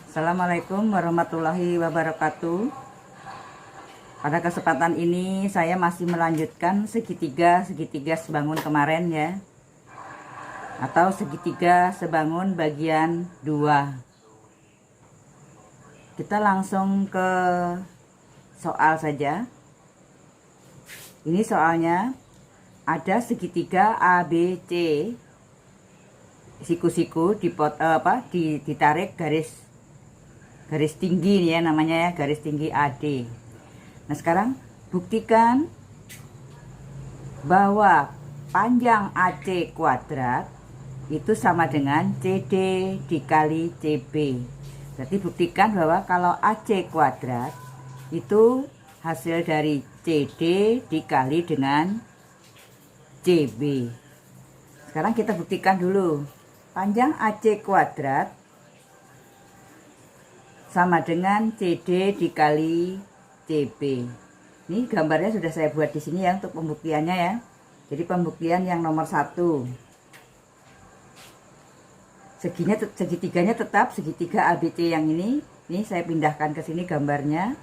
Assalamualaikum warahmatullahi wabarakatuh. Pada kesempatan ini saya masih melanjutkan segitiga sebangun kemarin ya, atau segitiga sebangun bagian 2. Kita langsung ke soal saja. Ini soalnya ada segitiga ABC, siku-siku ditarik garis tinggi nih ya, namanya ya, garis tinggi AD. Nah sekarang buktikan bahwa panjang AC kuadrat itu sama dengan CD dikali CB. Berarti buktikan bahwa kalau AC kuadrat itu hasil dari CD dikali dengan CB. Sekarang kita buktikan dulu. Panjang AC kuadrat sama dengan CD dikali CB. Ini gambarnya sudah saya buat di sini ya untuk pembuktiannya ya. Jadi pembuktian yang nomor 1. Segitiganya tetap segitiga ABC yang ini. Ini saya pindahkan ke sini gambarnya.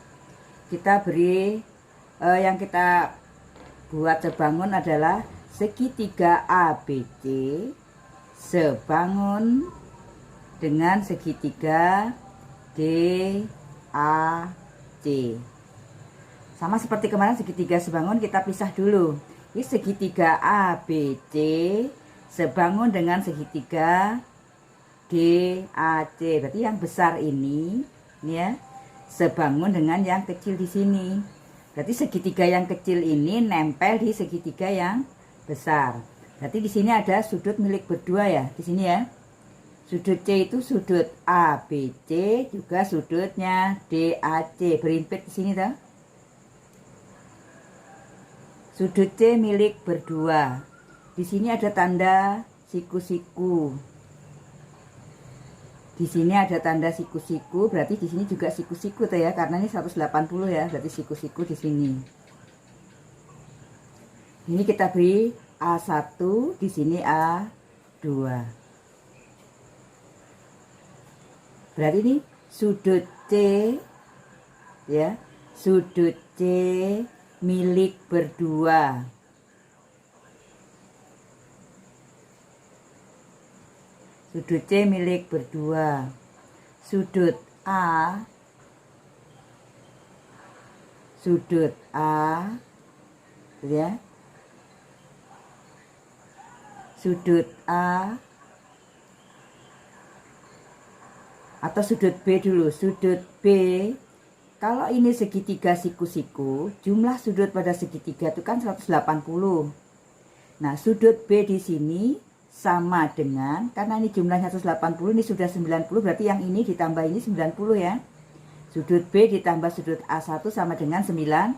Kita beri yang kita buat sebangun adalah segitiga ABC sebangun dengan segitiga DAC. Sama seperti kemarin segitiga sebangun, kita pisah dulu. Ini segitiga ABC sebangun dengan segitiga DAC. Berarti yang besar ini ya sebangun dengan yang kecil di sini. Berarti segitiga yang kecil ini nempel di segitiga yang besar. Berarti di sini ada sudut milik berdua ya, di sini ya. Sudut C itu sudut ABC, juga sudutnya DAC. Berimpit di sini toh. Sudut C milik berdua. Di sini ada tanda siku-siku. Di sini ada tanda siku-siku, berarti di sini juga siku-siku tuh ya, karena ini 180 ya, berarti siku-siku di sini. Ini kita beri A1, di sini A2. Berarti ini sudut C ya, sudut C milik berdua. Sudut C milik berdua. Sudut A ya. Sudut A atau sudut B dulu. Sudut B, kalau ini segitiga siku-siku, jumlah sudut pada segitiga itu kan 180. Nah, sudut B di sini sama dengan, karena ini jumlahnya 180, ini sudah 90, berarti yang ini ditambah ini 90 ya. Sudut B ditambah sudut A1 sama dengan 90.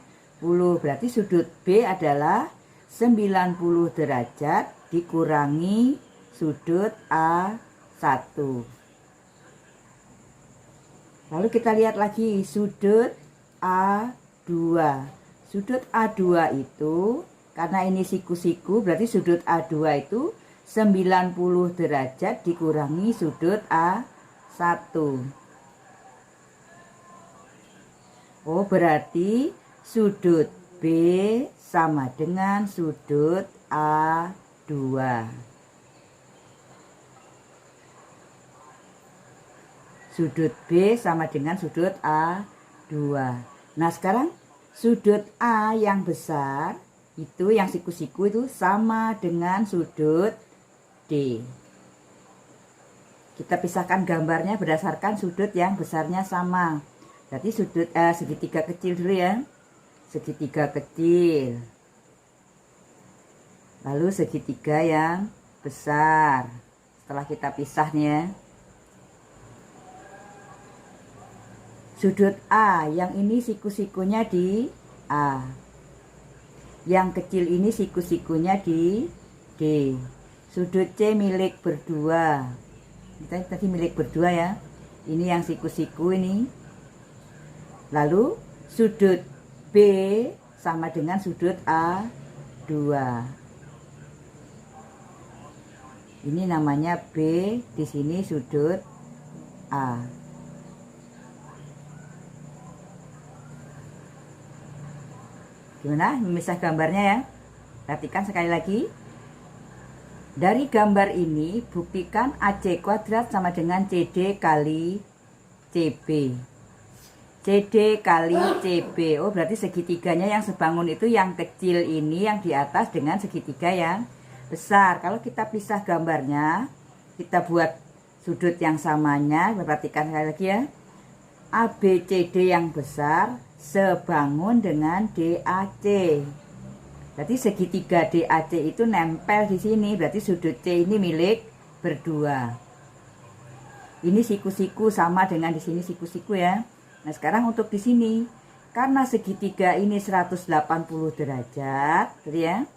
Berarti sudut B adalah 90 derajat dikurangi sudut A1. Lalu kita lihat lagi sudut A2. Sudut A2 itu, karena ini siku-siku, berarti sudut A2 itu 90 derajat dikurangi sudut A1. Oh, berarti sudut B sama dengan sudut A2. Sudut B sama dengan sudut A2. Nah sekarang sudut A yang besar itu, yang siku-siku itu sama dengan sudut D. Kita pisahkan gambarnya berdasarkan sudut yang besarnya sama. Berarti sudut segitiga kecil dulu ya. Segitiga kecil. Lalu segitiga yang besar. Setelah kita pisahnya. Sudut A, yang ini siku-sikunya di A. Yang kecil ini siku-sikunya di D. Sudut C milik berdua. Kita tadi milik berdua ya. Ini yang siku-siku ini. Lalu sudut B sama dengan sudut A2. Ini namanya B, di sini sudut A. Gimana memisah gambarnya ya? Perhatikan sekali lagi. Dari gambar ini buktikan AC kuadrat sama dengan CD kali CB. CD kali CB. Oh, berarti segitiganya yang sebangun itu yang kecil ini yang di atas dengan segitiga yang besar. Kalau kita pisah gambarnya, kita buat sudut yang samanya. Perhatikan sekali lagi ya. ABCD yang besar sebangun dengan DAC. Berarti segitiga DAC itu nempel di sini. Berarti sudut C ini milik berdua. Ini siku-siku sama dengan di sini siku-siku ya. Nah, sekarang untuk di sini, karena segitiga ini 180 derajat, gitu ya.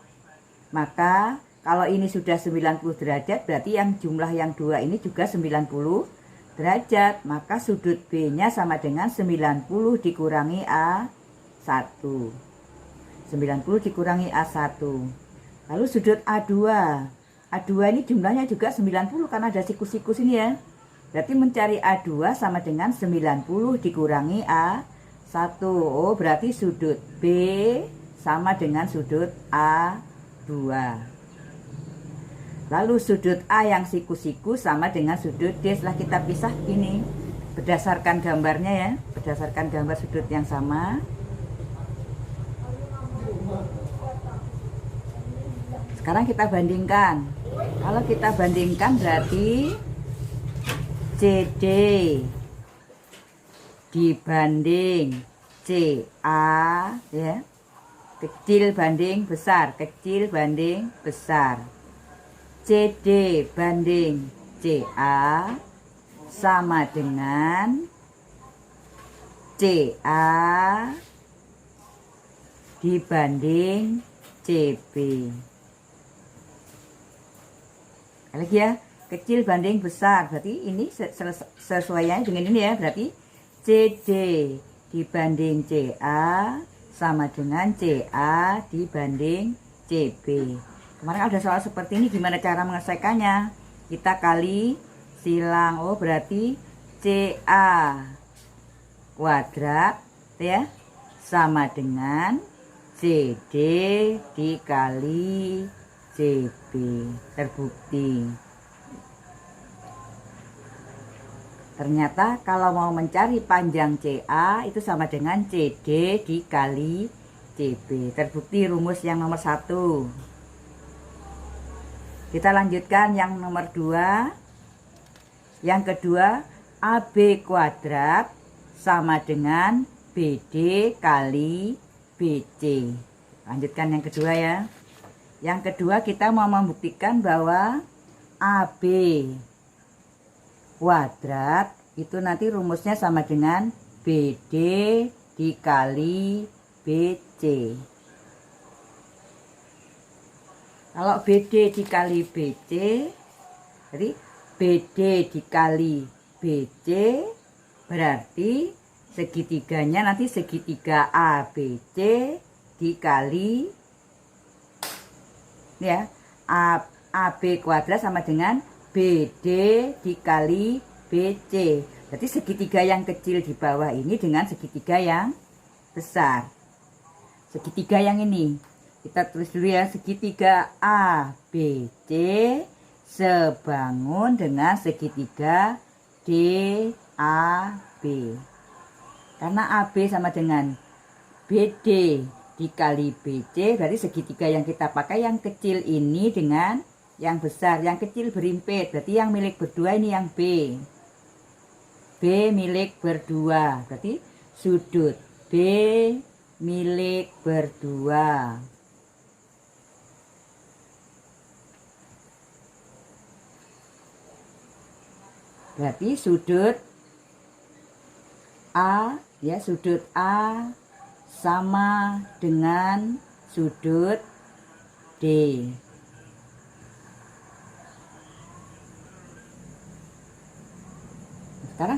Maka kalau ini sudah 90 derajat, berarti yang jumlah yang dua ini juga 90 derajat. Maka sudut B-nya sama dengan 90 dikurangi A1. 90 dikurangi A1. Lalu sudut A2. A2 ini jumlahnya juga 90 karena ada siku-siku sini ya. Berarti mencari A2 sama dengan 90 dikurangi A1. Oh, berarti sudut B sama dengan sudut A2. Lalu sudut A yang siku-siku sama dengan sudut D. Setelah kita pisah ini berdasarkan gambarnya ya, berdasarkan gambar sudut yang sama. Sekarang kita bandingkan. Kalau kita bandingkan berarti CD dibanding CA ya. Kecil banding besar, kecil banding besar. CD banding CA sama dengan CA dibanding CB. Lagi ya, kecil banding besar, berarti ini sesuainya dengan ini ya, berarti CD dibanding CA sama dengan CA dibanding CB. Kemarin ada soal seperti ini, gimana cara menyelesaikannya? Kita kali silang. Oh, berarti CA kuadrat ya sama dengan CD dikali CB. Terbukti. Ternyata kalau mau mencari panjang CA itu sama dengan CD dikali CB. Terbukti rumus yang nomor 1. Kita lanjutkan yang nomor 2. Yang kedua, AB kuadrat sama dengan BD kali BC. Lanjutkan yang kedua ya. Yang kedua kita mau membuktikan bahwa AB kuadrat itu nanti rumusnya sama dengan BD dikali BC. Kalau BD dikali BC, jadi BD dikali BC berarti segitiganya nanti segitiga ABC dikali ya AB kuadrat sama dengan BD dikali BC. Berarti segitiga yang kecil di bawah ini dengan segitiga yang besar. Segitiga yang ini kita tulis dulu ya, segitiga ABC sebangun dengan segitiga DAB. Karena AB sama dengan BD dikali BC, berarti segitiga yang kita pakai yang kecil ini dengan yang besar. Yang kecil berimpit, berarti yang milik berdua ini yang B. B milik berdua, berarti sudut B milik berdua. Berarti sudut A ya, sudut A sama dengan sudut D. Sekarang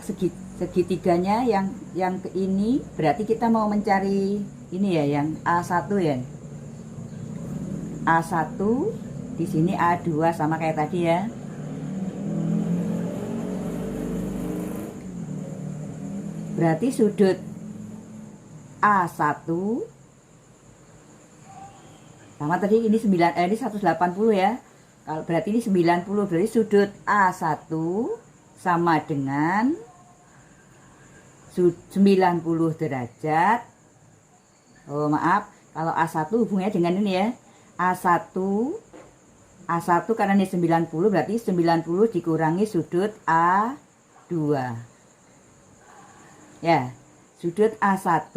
segitiganya yang ke ini berarti kita mau mencari ini ya, yang A1 ya. A1 di sini A2 sama kayak tadi ya. Berarti sudut A1 Sama tadi ini 180 ya. Kalau berarti ini 90, berarti sudut A1 sama dengan 90 derajat. Oh maaf, kalau A1 hubungannya dengan ini ya. A1 karena ini 90, berarti 90 dikurangi sudut A2. Ya, sudut A1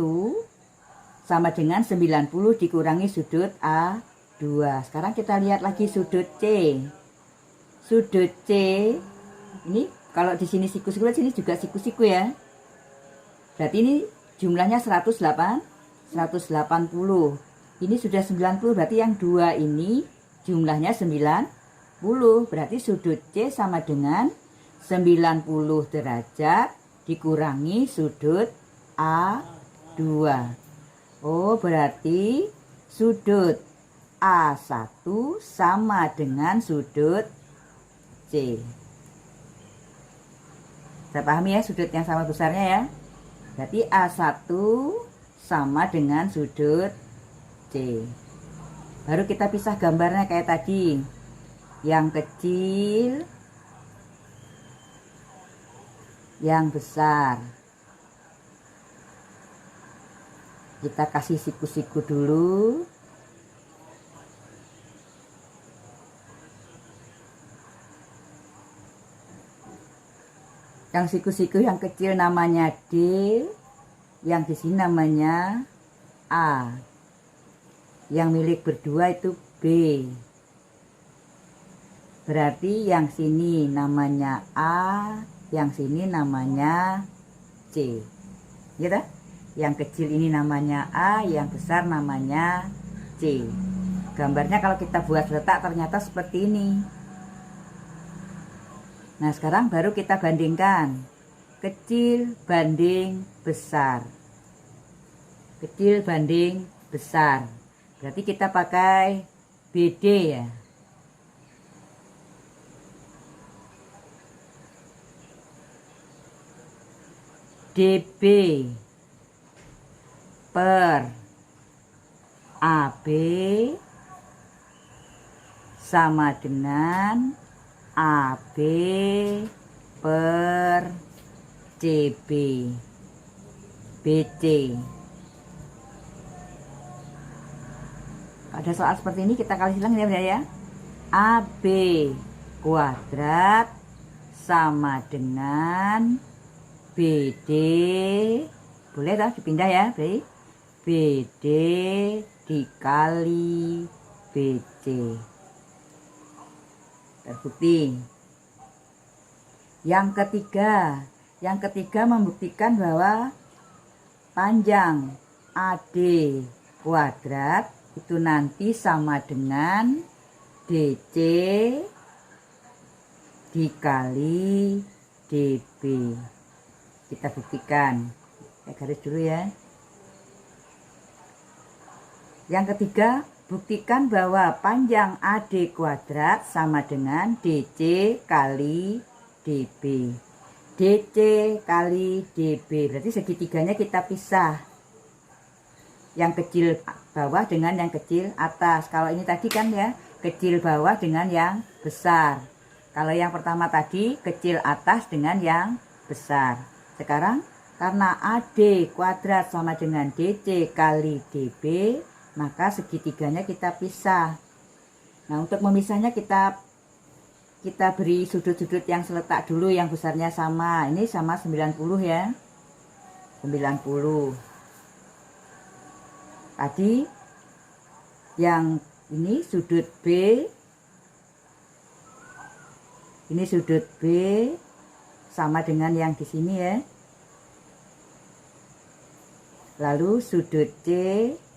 sama dengan 90 dikurangi sudut A2. Sekarang kita lihat lagi sudut C. Sudut C ini kalau di sini siku-siku, sini juga siku-siku ya. Berarti ini jumlahnya 180. Ini sudah 90, berarti yang dua ini jumlahnya 90. Berarti sudut C sama dengan 90 derajat dikurangi sudut A2. Oh, berarti sudut A1 sama dengan sudut C. Saya pahami ya sudut yang sama besarnya ya. Berarti A1 sama dengan sudut C. Baru kita pisah gambarnya kayak tadi. Yang kecil, yang besar. Kita kasih siku-siku dulu. Yang siku-siku yang kecil namanya D, yang di sini namanya A. Yang milik berdua itu B. Berarti yang sini namanya A, yang sini namanya C. Gitu? Yang kecil ini namanya A, yang besar namanya C. Gambarnya kalau kita buat letak ternyata seperti ini. Nah, sekarang baru kita bandingkan. Kecil banding besar. Kecil banding besar. Berarti kita pakai BD ya. DB per AB sama dengan AB per CB BC. Ada soal seperti ini kita kali silang ya. AB kuadrat sama dengan BD, boleh tak dipindah ya, berarti BD dikali BC. Terbukti. Yang ketiga membuktikan bahwa panjang AD kuadrat itu nanti sama dengan DC dikali DB. Kita buktikan. Saya garis dulu ya. Yang ketiga, buktikan bahwa panjang AD kuadrat sama dengan DC kali DB. DC kali DB. Berarti segitiganya kita pisah. Yang kecil bawah dengan yang kecil atas. Kalau ini tadi kan ya, kecil bawah dengan yang besar. Kalau yang pertama tadi, kecil atas dengan yang besar. Sekarang karena AD kuadrat sama dengan DC kali DB, maka segitiganya kita pisah. Nah, untuk memisahnya kita beri sudut-sudut yang seletak dulu, yang besarnya sama. Ini sama 90 ya. 90. Tadi yang ini sudut B. Ini sudut B sama dengan yang di sini ya. Lalu sudut C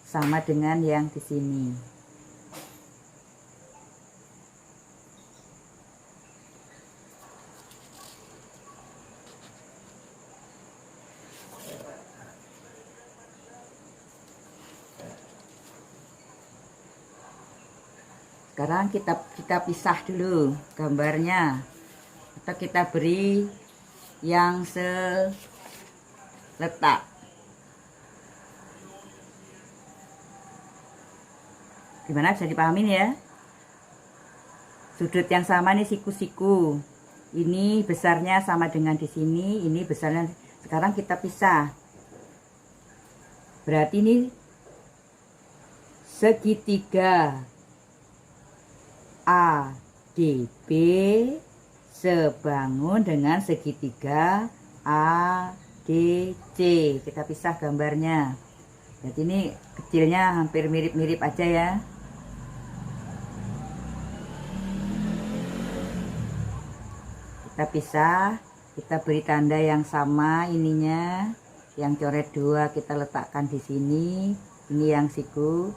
sama dengan yang di sini. Sekarang kita pisah dulu gambarnya, atau kita beri yang seletak. Gimana, bisa dipahamin ya? Sudut yang sama nih siku-siku. Ini besarnya sama dengan di sini, ini besarnya. Sekarang kita pisah. Berarti ini segitiga ADB sebangun dengan segitiga ADC. Kita pisah gambarnya. Jadi ini kecilnya hampir mirip-mirip aja ya. Kita pisah, kita beri tanda yang sama ininya. Yang coret 2 kita letakkan di sini. Ini yang siku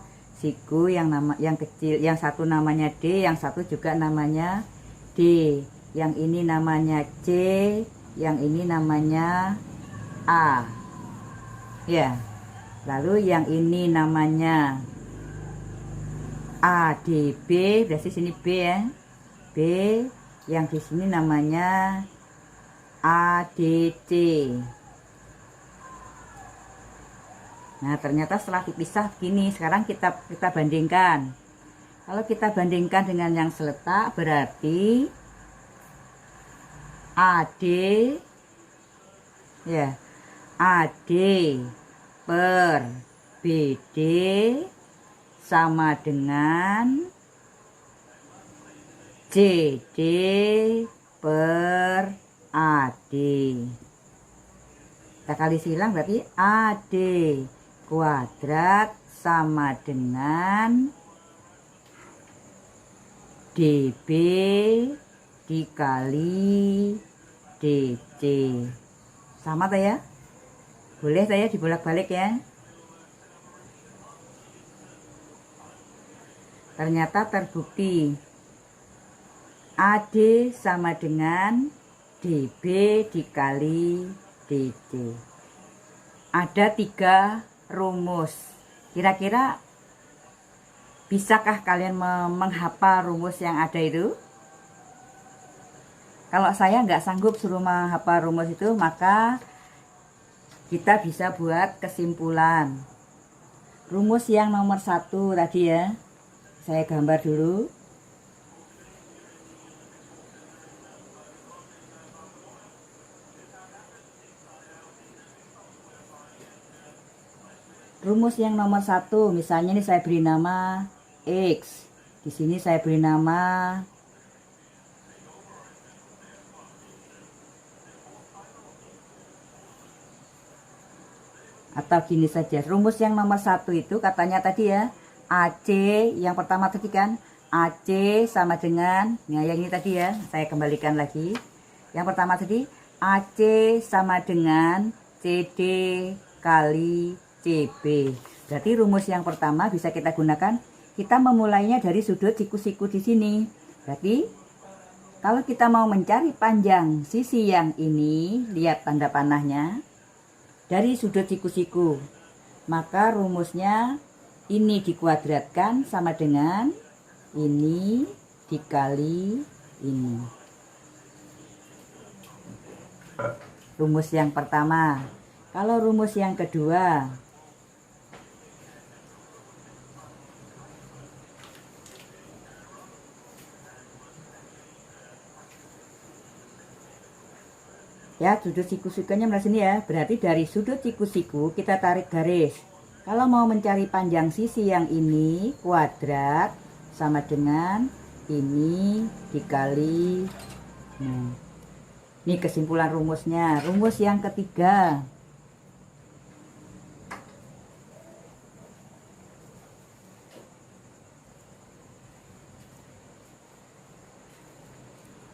yang kecil, yang satu namanya D, yang satu juga namanya D. Yang ini namanya C, yang ini namanya A. Ya. Lalu yang ini namanya ADB, berarti sini B ya. B, yang di sini namanya ADC. Nah, ternyata setelah dipisah begini. Sekarang kita bandingkan. Kalau kita bandingkan dengan yang seletak, berarti AD ya, AD per BD sama dengan CD per AD. Kita kali silang, berarti AD kuadrat sama dengan DB dikali DC. Sama tak ya? Boleh saya dibolak-balik ya. Ternyata terbukti AD sama dengan DB dikali DC. Ada 3 rumus. Kira-kira bisakah kalian menghafal rumus yang ada itu? Kalau saya nggak sanggup suruh menghafal rumus itu, maka kita bisa buat kesimpulan. Rumus yang nomor 1 tadi ya, saya gambar dulu. Rumus yang nomor 1, misalnya ini saya beri nama X. Di sini saya beri nama atau gini saja. Rumus yang nomor 1 itu katanya tadi ya, AC yang pertama tadi kan, AC sama dengan, nah yang ini tadi ya, saya kembalikan lagi. Yang pertama tadi AC sama dengan CD kali CB. Berarti rumus yang pertama bisa kita gunakan. Kita memulainya dari sudut siku-siku di sini. Berarti kalau kita mau mencari panjang sisi yang ini, lihat tanda panahnya, dari sudut siku-siku, maka rumusnya ini dikuadratkan sama dengan ini dikali ini. Rumus yang pertama. Kalau rumus yang kedua, ya, sudut siku-sikunya melalui sini ya. Berarti dari sudut siku-siku kita tarik garis. Kalau mau mencari panjang sisi yang ini, kuadrat sama dengan ini dikali. Nah, ini kesimpulan rumusnya. Rumus yang ketiga.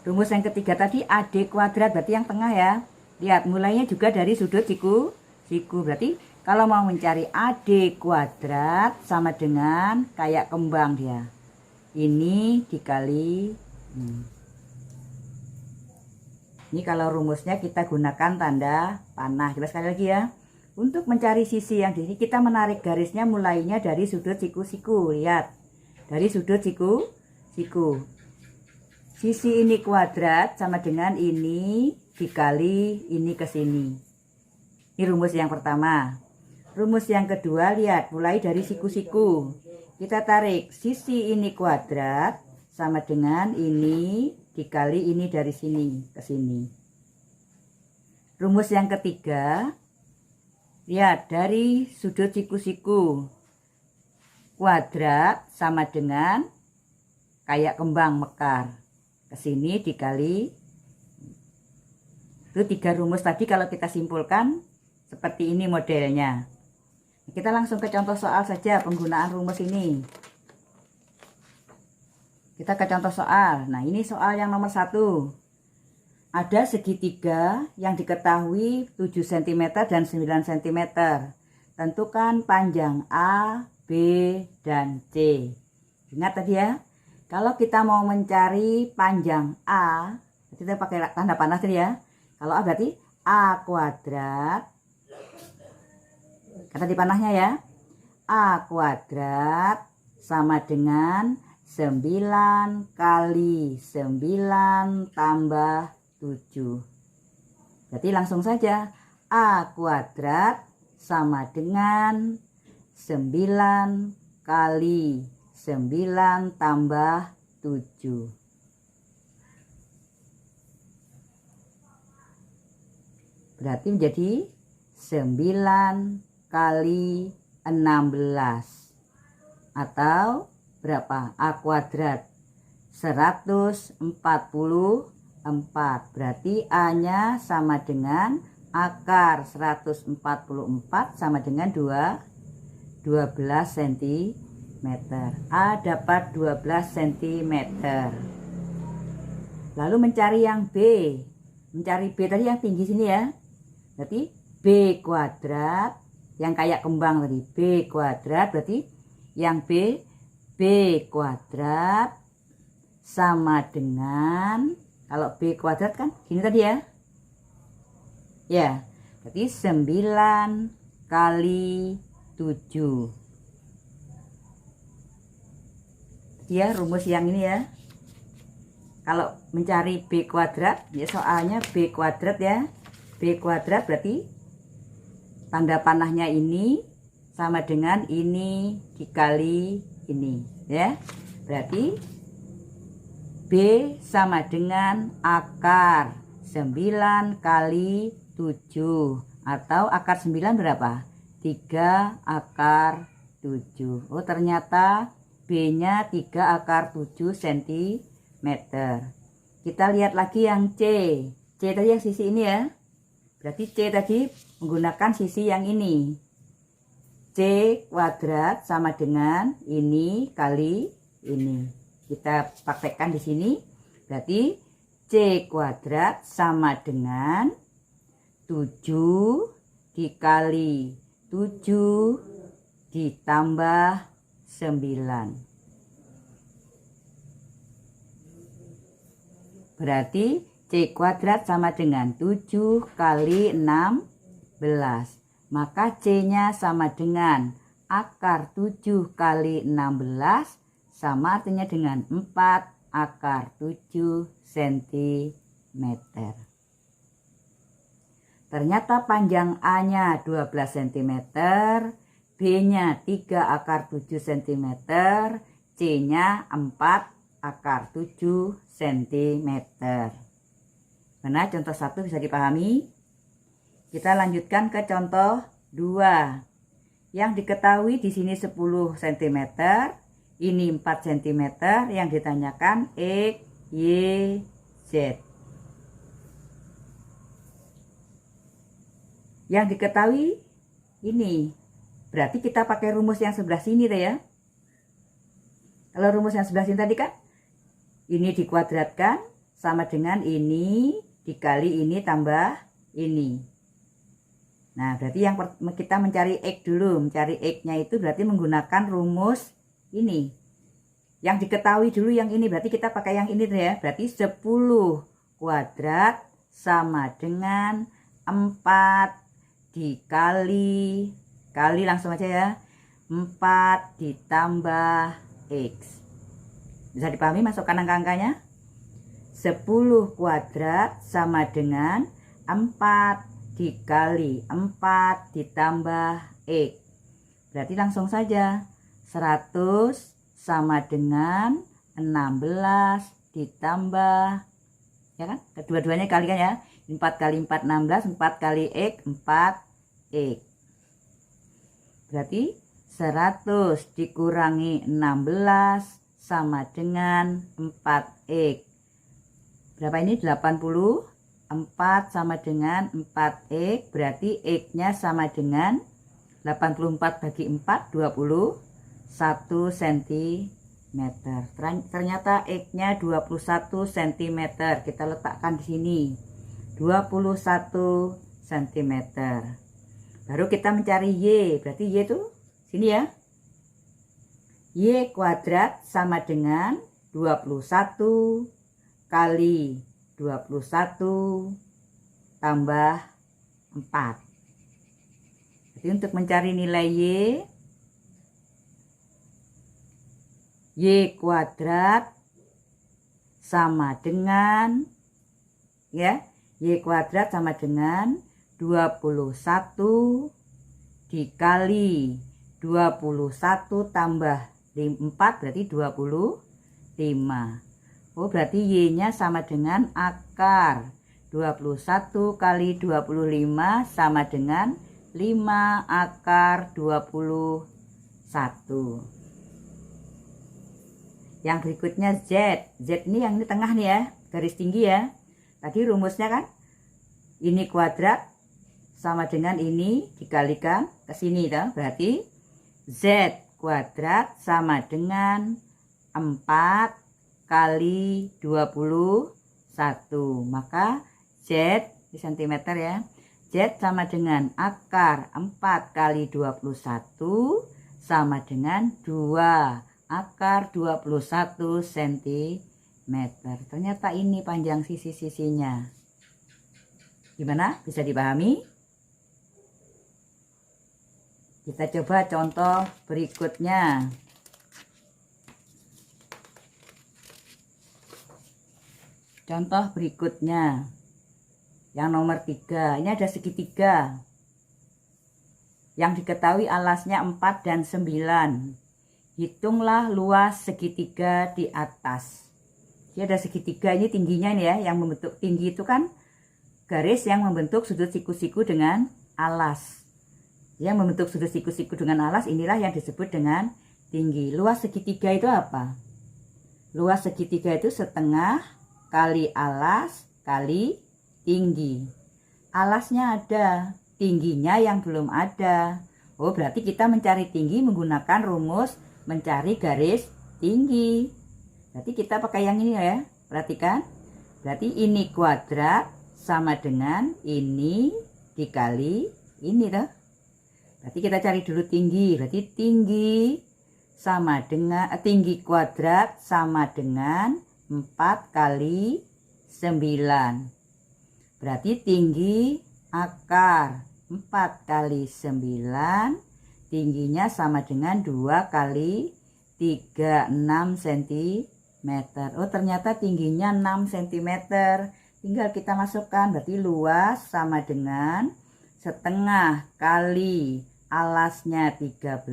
Rumus yang ketiga tadi AD kuadrat, berarti yang tengah ya. Lihat, mulainya juga dari sudut siku. Berarti kalau mau mencari AD kuadrat sama dengan kayak kembang dia. Ini dikali ini kalau rumusnya kita gunakan tanda panah. Kita sekali lagi ya. Untuk mencari sisi yang di sini kita menarik garisnya mulainya dari sudut siku-siku. Lihat. Dari sudut siku. Sisi ini kuadrat sama dengan ini dikali ini ke sini. Ini rumus yang pertama. Rumus yang kedua, lihat, mulai dari siku-siku. kita tarik sisi ini kuadrat sama dengan ini dikali ini dari sini ke sini. Rumus yang ketiga, lihat dari sudut siku-siku kuadrat sama dengan kayak kembang mekar. Ke sini dikali. Itu 3 rumus tadi kalau kita simpulkan seperti ini modelnya. Kita langsung ke contoh soal saja penggunaan rumus ini. Kita ke contoh soal. Nah, ini soal yang nomor 1. Ada segitiga yang diketahui 7 cm dan 9 cm. Tentukan panjang A, B, dan C. Ingat tadi ya, kalau kita mau mencari panjang A, kita pakai tanda panah tadi ya. Kalau A berarti A kuadrat. Kata di panahnya ya. A kuadrat sama dengan 9 kali 9 tambah 7. Berarti langsung saja A kuadrat sama dengan 9 kali 9 tambah 7. Berarti menjadi 9 kali 16. Atau berapa? A kuadrat 144. Berarti A-nya sama dengan akar 144 sama dengan 12 cm. A dapat 12 cm. Lalu mencari yang B. Mencari B tadi yang tinggi sini ya. Berarti B kuadrat yang kayak kembang tadi. B kuadrat berarti yang B kuadrat sama dengan, kalau B kuadrat kan gini tadi ya. Ya, berarti 9 kali 7. Ya, rumus yang ini ya. Kalau mencari B kuadrat, ya soalnya B kuadrat ya. B kuadrat berarti tanda panahnya ini sama dengan ini dikali ini ya. Berarti B sama dengan akar 9 kali 7. Atau akar 9 berapa? 3 akar 7. Oh ternyata B nya 3 akar 7 cm. Kita lihat lagi yang C. C tadi yang sisi ini ya. Berarti C tadi menggunakan sisi yang ini. C kuadrat sama dengan ini kali ini. Kita praktekkan di sini. Berarti C kuadrat sama dengan 7 dikali 7 ditambah 9. Berarti C kuadrat sama dengan 7 kali 16. Maka C-nya sama dengan akar 7 kali 16 sama artinya dengan 4 akar 7 cm. Ternyata panjang A-nya 12 cm, B-nya 3 akar 7 cm, C-nya 4 akar 7 cm. Mana contoh 1 bisa dipahami? Kita lanjutkan ke contoh 2. Yang diketahui di sini 10 cm, ini 4 cm, yang ditanyakan X, Y, Z. Yang diketahui ini. Berarti kita pakai rumus yang sebelah sini deh ya. Kalau rumus yang sebelah sini tadi kan ini dikuadratkan sama dengan ini dikali ini tambah ini. Nah, berarti yang kita mencari X dulu. Mencari X-nya itu berarti menggunakan rumus ini. Yang diketahui dulu yang ini. Berarti kita pakai yang ini ya. Berarti 10 kuadrat sama dengan 4 dikali. Kali langsung aja ya. 4 ditambah X. Bisa dipahami masukkan angka-angkanya? 10 kuadrat sama dengan 4 dikali 4 ditambah X. Berarti langsung saja 100 sama dengan 16 ditambah, ya kan? Kedua-duanya kalikan ya. 4 kali 4 16, 4 kali X 4X. Berarti 100 dikurangi 16 sama dengan 4X. Berapa ini? 80. 4 sama dengan 4X, berarti X-nya sama dengan 84 bagi 4, 21 cm. Ternyata X-nya 21 cm. Kita letakkan di sini. 21 cm. Baru kita mencari Y, berarti Y itu sini ya. Y kuadrat sama dengan 21 kali 21 tambah 4. Jadi untuk mencari nilai Y kuadrat sama dengan, ya, Y kuadrat sama dengan 21 dikali 21 tambah 4 berarti 25. Oh, berarti Y-nya sama dengan akar 21 kali 25 sama dengan 5 akar 21. Yang berikutnya Z. Z ini yang ini tengah nih ya, garis tinggi ya. Tadi rumusnya kan ini kuadrat sama dengan ini dikalikan ke sini toh. Berarti Z kuadrat sama dengan 4 kali 21, maka Z di cm ya, Z sama dengan akar 4 kali 21 sama dengan 2 akar 21 cm. Ternyata ini panjang sisi-sisinya. Gimana? Bisa dipahami? Kita coba contoh berikutnya. Contoh berikutnya yang nomor 3. Ini ada segitiga yang diketahui alasnya 4 dan 9. Hitunglah luas segitiga di atas. Jadi ada segitiga, ini tingginya nih ya, yang membentuk tinggi itu kan garis yang membentuk sudut siku-siku dengan alas. Yang membentuk sudut siku-siku dengan alas inilah yang disebut dengan tinggi. Luas segitiga itu apa? Luas segitiga itu setengah kali alas kali tinggi. Alasnya ada, tingginya yang belum ada. Oh, berarti kita mencari tinggi menggunakan rumus mencari garis tinggi. Berarti kita pakai yang ini ya, perhatikan. Berarti ini kuadrat sama dengan ini dikali ini toh. Berarti kita cari dulu tinggi. Berarti tinggi sama dengan tinggi kuadrat sama dengan 4 kali 9. Berarti tinggi akar 4 kali 9, tingginya sama dengan 2 kali 36 cm. Oh, ternyata tingginya 6 cm. Tinggal kita masukkan, berarti luas sama dengan setengah kali alasnya 13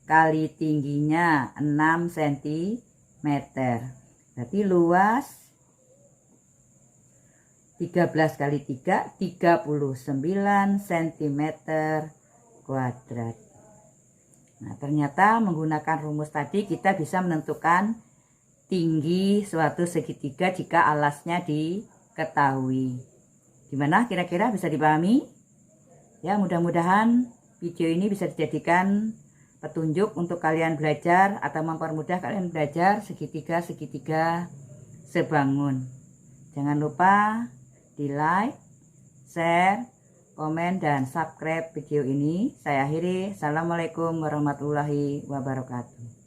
kali tingginya 6 cm. Berarti luas 13 kali 3, 39 cm kuadrat. Nah, ternyata menggunakan rumus tadi kita bisa menentukan tinggi suatu segitiga jika alasnya diketahui. Gimana kira-kira, bisa dipahami? Ya, mudah-mudahan video ini bisa dijadikan petunjuk untuk kalian belajar atau mempermudah kalian belajar segitiga-segitiga sebangun. Jangan lupa di like, share, komen, dan subscribe video ini. Saya akhiri. Assalamualaikum warahmatullahi wabarakatuh.